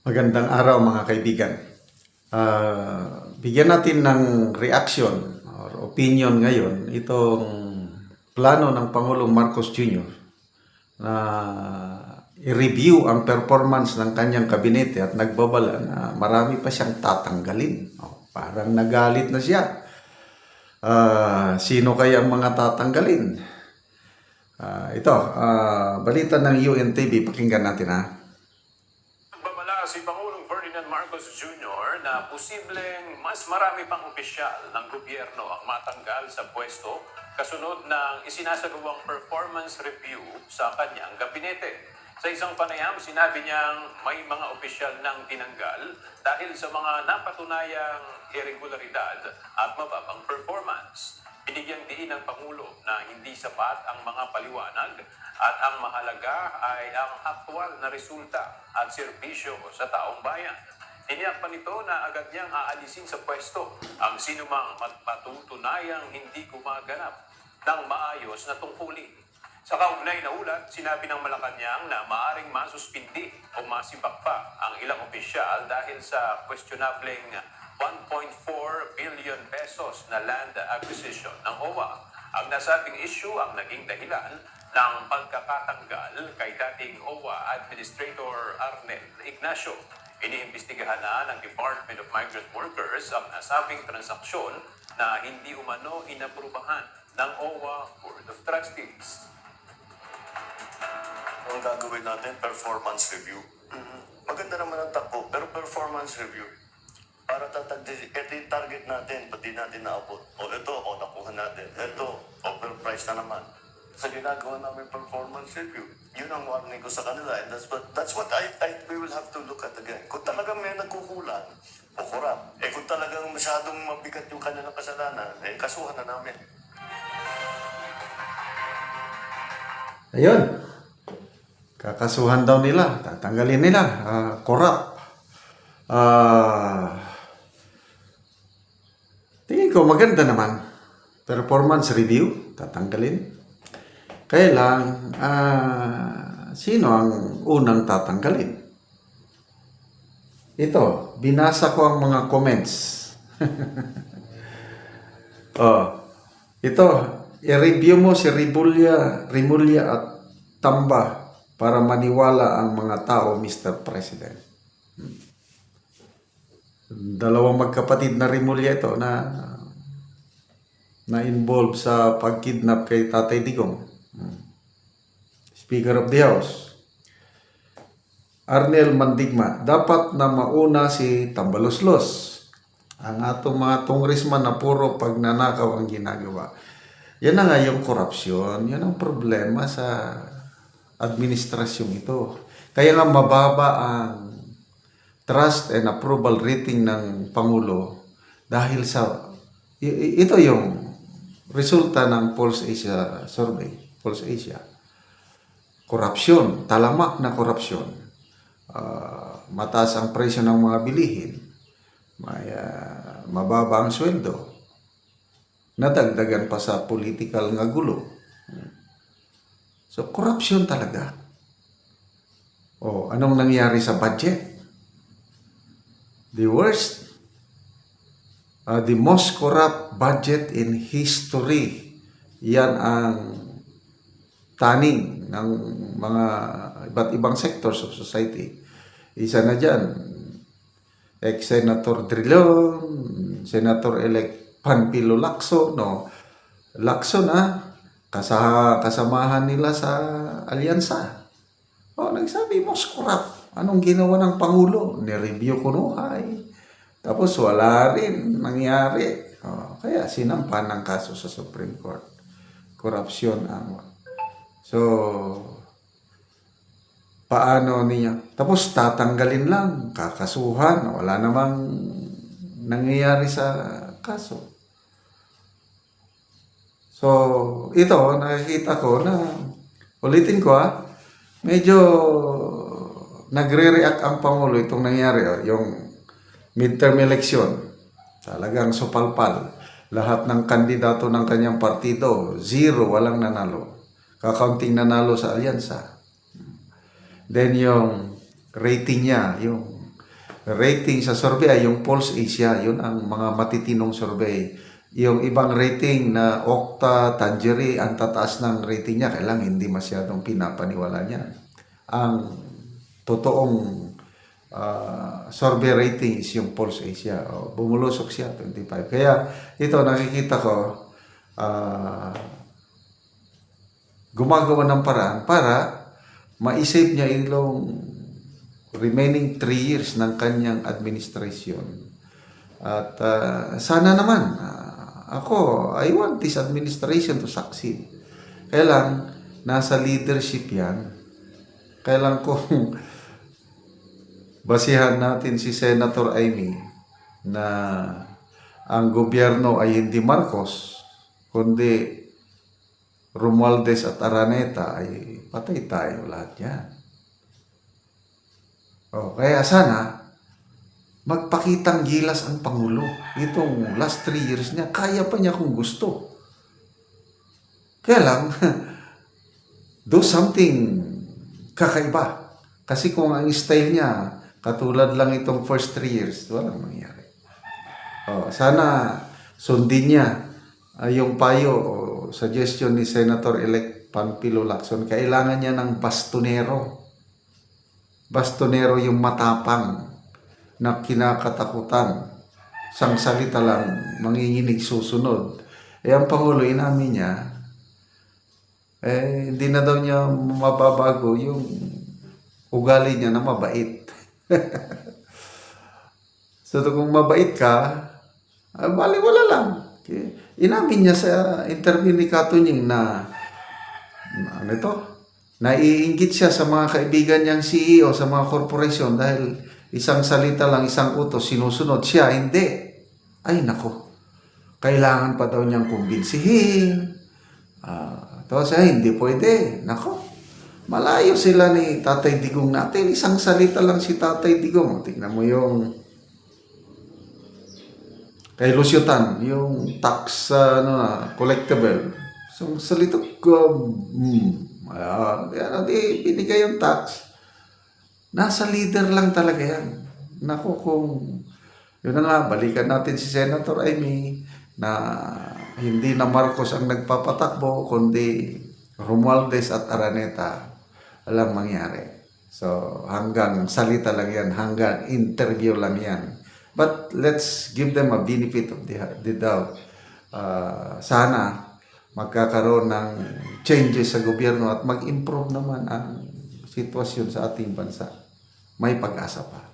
Magandang araw mga kaibigan. Bigyan natin ng reaction or opinion ngayon itong plano ng Pangulong Marcos Jr. na i-review ang performance ng kanyang kabinete at nagbabala na marami pa siyang tatanggalin. Parang nagalit na siya. Sino kaya ang mga tatanggalin? Balita ng UNTV. Pakinggan natin ha. Nagbabala si Pangulong Ferdinand Marcos Jr. na posibleng mas marami pang opisyal ng gobyerno ang matanggal sa pwesto kasunod ng isinasagawang performance review sa kanyang gabinete. Sa isang panayam, sinabi niyang may mga opisyal nang tinanggal dahil sa mga napatunayang irregularidad at mababang performance. Binigyang diin ng Pangulo na hindi sapat ang mga paliwanag at ang mahalaga ay ang aktwal na resulta at serbisyo sa taong bayan. Tiniyak pa nito na agad niyang aalisin sa pwesto ang sinumang magpatutunayang hindi gumaganap ng maayos na tungkulin. Sa kaugnay na ulat, sinabi ng Malacanang na maaring masuspindi o masibak pa ang ilang opisyal dahil sa questionableng 1.4 billion pesos na land acquisition ng OWA. Ang nasabing issue ang naging dahilan ng pagkakatanggal kay dating OWA Administrator Arnel Ignacio. Iniimbestigahan na ng Department of Migrant Workers ang nasabing transaksyon na hindi umano inaprubahan ng OWA Board of Trustees. Ang gagawin natin, performance review. Maganda naman ang takbo, pero performance review. Para ito yung target natin, pati natin naabot. Nakuha natin. Ito, overpriced na naman. Sa ginagawa namin performance review, yun ang warning ko sa kanila. And that's what we will have to look at again. Kung talagang may nagkukulang, o korap. Kung talagang masyadong mabigat yung kanilang kasalanan, kasuhan na namin. Ayun. Kakasuhan daw nila. Tatanggalin nila. Corrupt. Tingin ko maganda naman. Performance review. Tatanggalin. Kaya lang, sino ang unang tatanggalin? Ito. Binasa ko ang mga comments. Ito. I-review mo si Rimulya at Tamba para maniwala ang mga tao, Mr. President. Dalawang magkapatid na Rimulya ito na involved sa pagkidnap kay Tatay Digong, Speaker of the House. Arnel Mandigma, dapat na mauna si Tambaloslos. Ang atong mga congressman na puro pagnanakaw ang ginagawa. Yan na nga yung korupsyon. Yan ang problema sa administrasyon ito. Kaya nga mababa ang trust and approval rating ng Pangulo dahil sa ito yung resulta ng Pulse Asia survey. Pulse Asia. Korupsyon. Talamak na korupsyon. Mataas ang presyo ng mga bilihin. Mababa ang sweldo. Nadagdagan pa sa political nga gulo. So, corruption talaga. Anong nangyari sa budget? The worst, the most corrupt budget in history. Yan ang taning ng mga iba't ibang sectors of society. Isa na dyan, ex-Senator Drilon, Senator-elect Panfilo Lacson, Lacson kasamahan nila sa alyansa. Nagsabi, most corrupt. Anong ginawa ng Pangulo? Ni-review kunuhay. Tapos wala rin nangyari. Kaya sinampan ng kaso sa Supreme Court. Corruption ang... So, paano niya? Tapos tatanggalin lang, kakasuhan. Wala namang nangyayari sa kaso. So, ito, nakikita ko na, ulitin ko medyo nagre-react ang Pangulo itong nangyari, yung midterm election. Talagang supalpal. Lahat ng kandidato ng kanyang partido, 0, walang nanalo. Kakaunting nanalo sa alyansa. Then yung rating niya, yung rating sa survey ay yung Pulse Asia, yun ang mga matitinong survey. Yung ibang rating na Okta, Tangery, ang tataas ng rating niya, kailang hindi masyadong pinapaniwala niya. Ang totoong survey rating is yung Pulse Asia. Bumulusok siya, 25. Kaya ito, nakikita ko, gumagawa ng paraan para ma-save niya yung remaining 3 years ng kanyang administration. At sana naman, ako, I want this administration to succeed. Kailang nasa leadership yan. Kailang kung basihan natin si Senator Amy na ang gobyerno ay hindi Marcos, kundi Romualdez at Araneta, ay patay tayo lahat yan. Kaya sana, magpakitang gilas ang Pangulo. Itong last 3 years niya, kaya pa niya kung gusto. Kaya lang, do something kakaiba. Kasi kung ang style niya, katulad lang itong first 3 years, walang mangyari. Sana sundin niya yung payo o suggestion ni Senator-elect Panfilo Lacson. Kailangan niya ng bastonero. Bastonero yung matapang na kinakatakutan. Sang salita lang, manginginig susunod. Ang Pangulo, inamin niya, hindi na daw niya mababago yung ugali niya na mabait. So kung mabait ka, baliwala lang. Okay. Inamin niya sa interview ni Katunying na naiinggit siya sa mga kaibigan niyang CEO sa mga korporasyon dahil isang salita lang, isang utos, sinusunod siya, hindi. Ay nako, kailangan pa daw niyang kumbinsihin. Tapos hindi pwede. Nako, malayo sila ni Tatay Digong natin. Isang salita lang si Tatay Digong. Tingnan mo yung kay Lucio Tan, yung tax collectible. So, salita ko, di binigay yung tax. Nasa leader lang talaga yan. Naku, kung yun na nga, balikan natin si Senator Amy na hindi na Marcos ang nagpapatakbo, kundi Romualdez at Araneta. Walang mangyari. So, hanggang salita lang yan, hanggang interview lang yan. But let's give them a benefit of the doubt. Sana magkakaroon ng changes sa gobyerno at mag-improve naman ang sitwasyon sa ating bansa. May pag-asa pa.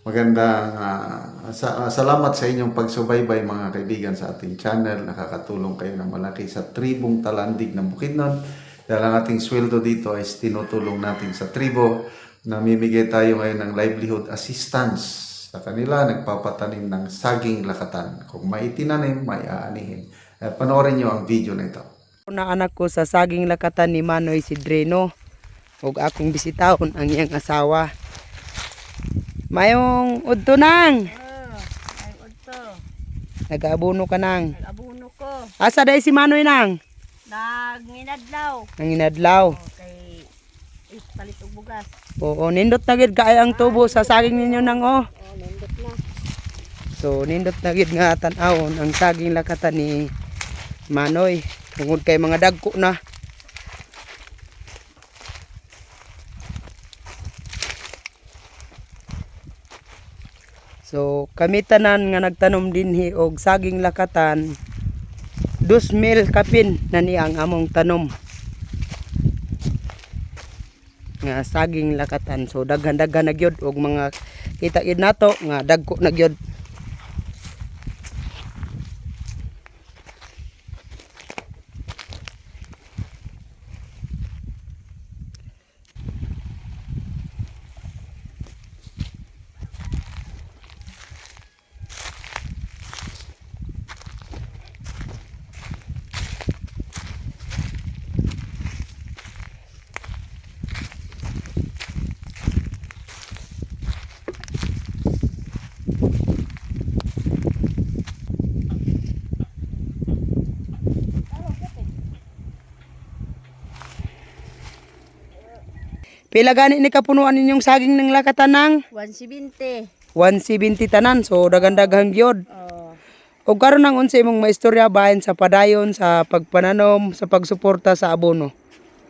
Magandang salamat sa inyong pagsubaybay mga kaibigan sa ating channel. Nakakatulong kayo ng malaki sa tribong Talandig ng Bukidnon. Dahil ang ating sweldo dito ay tinutulong natin sa tribo. Namimigay tayo ngayon ng livelihood assistance sa kanila, nagpapatanim ng saging lakatan. Kung may itinanim, may aanihin. Panoorin nyo ang video na ito. Na anak ko sa saging lakatan ni Manoy Sidreno ug akong bisitahon ang iyang asawa. Mayong udto nang. Ay, udto. Nag-aabono ka nang. Nag-abuno ko. Asa day si Manoy nang? Nanginadlaw. Nanginadlaw. Kay palit og bugas. Oo, nindot na gid kaay ang tubo sa saging ninyo nang oh. Nindot na. So nindot na gid nga tan-awon ang saging lakatan ni Manoy. Tungod kay mga dagko na. So kami tanan nga nagtanom dinhi og saging lakatan 2,000 kapin na ni ang among tanom nga saging lakatan. So daghan-daghan na gyud og mga kita gid nato nga dagko na gyud. Pila gani ni kapunuan ninyong saging ng lakatan ng 170. 170 tanan. So dagan-daghang gyud. Oh. O karon nang unsa imong maistorya bahin sa padayon sa pagpananom sa pagsuporta sa abono.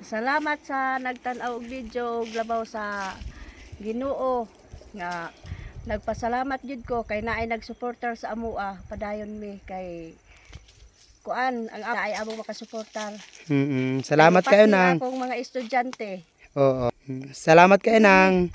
Salamat sa nagtan-aw og video ug labaw sa Ginoo nga nagpasalamat jud ko kay naay nagsuportar sa amoa padayon mi kay kuan ang ay amo makasuportar. Salamat kayo Pati nang. akong mga estudyante. Oo. Salamat kayo nang.